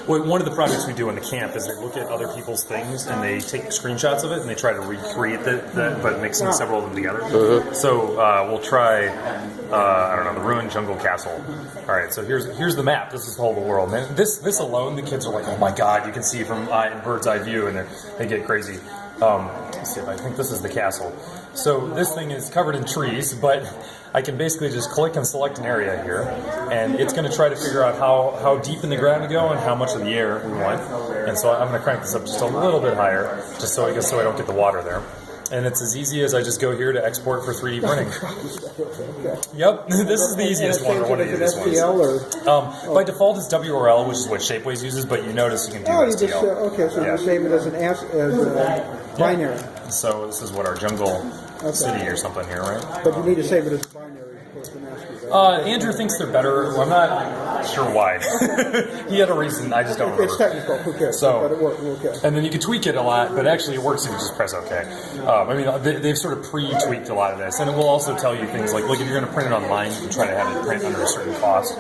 Well, one of the projects we do in the camp is they look at other people's things and they take screenshots of it and they try to recreate but mixing several of them together. So we'll try, I don't know, the ruined jungle castle. All right, so here's the map. This is the whole world. And this alone, the kids are like, oh my god, you can see from bird's eye view, and they get crazy. Let's see if I think this is the castle. So this thing is covered in trees, but I can basically just click and select an area here, and it's going to try to figure out how deep in the ground to go and how much of the air we want. And so I'm going to crank this up just a little bit higher, just so I don't get the water there. And it's as easy as I just go here to export for 3D printing. Yep, this is the easiest one, or one of the easiest ones. By default, it's WRL, which is what Shapeways uses, but you notice you can do STL. Okay, so you save it as an binary. So this is what our jungle city or something here, right? But you need to save it as binary. Andrew thinks they're better. Well, I'm not sure why. He had a reason. I just don't remember. It's technical. Who cares? So, but it works. Okay. And then you can tweak it a lot, but actually it works if you just press OK. I mean, they've sort of pre-tweaked a lot of this, and it will also tell you things like if you're going to print it online, you can try to have it print under a certain cost,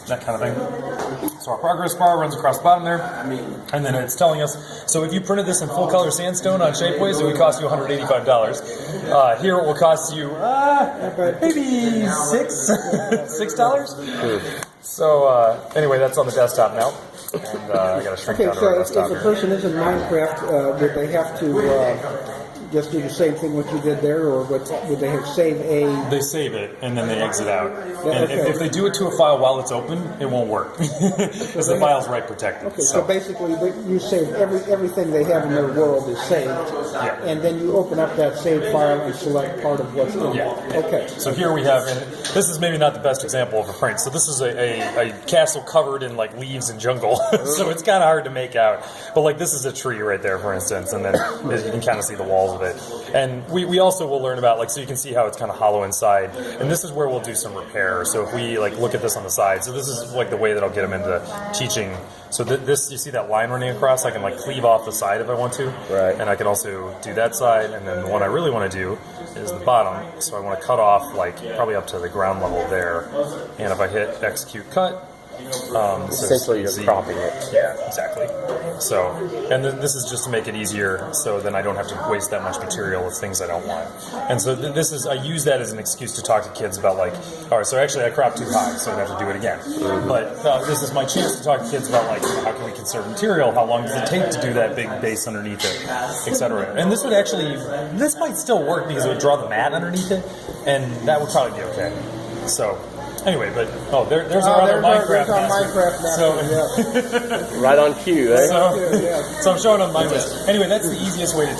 that kind of thing. So our progress bar runs across the bottom there, and then it's telling us, so if you printed this in full color sandstone on Shapeways, it would cost you $185. Here it will cost you maybe $6. So anyway, that's on the desktop now, and I got to shrink down to our desktop. So if a person is in Minecraft, would they have to just do the same thing what you did there, or would they have save a... They save it, and then they exit out. And if they do it to a file while it's open, it won't work, because the file's right protected. Okay, so basically you save everything they have in their world is saved, and then you open up that saved file and select part of what's in it. Okay. So here we have, and this is maybe not the best example of a print, so this is a castle covered in like leaves and jungle, so it's kind of hard to make out. But like this is a tree right there, for instance, and then you can kind of see the walls of it. And we also will learn about, like, so you can see how it's kind of hollow inside, and this is where we'll do some repair. So if we like look at this on the side, so this is like the way that I'll get them into teaching. So this, you see that line running across, I can like cleave off the side if I want to, right? And I can also do that side, and then the one I really want to do is the bottom. So I want to cut off like probably up to the ground level there, and if I hit execute cut, essentially you're cropping it. Yeah, exactly. So, and this is just to make it easier, so then I don't have to waste that much material of things I don't want. And so this is, I use that as an excuse to talk to kids about like, all right, so actually I cropped too high, so I have to do it again. But this is my chance to talk to kids about like, how can we conserve material? How long does it take to do that big base underneath it, etc. And this might still work because it would draw the mat underneath it, and that would probably be okay. So. Anyway, but there's our other Minecraft master. So right on cue, eh? So I'm showing on my list. Anyway, that's the easiest way to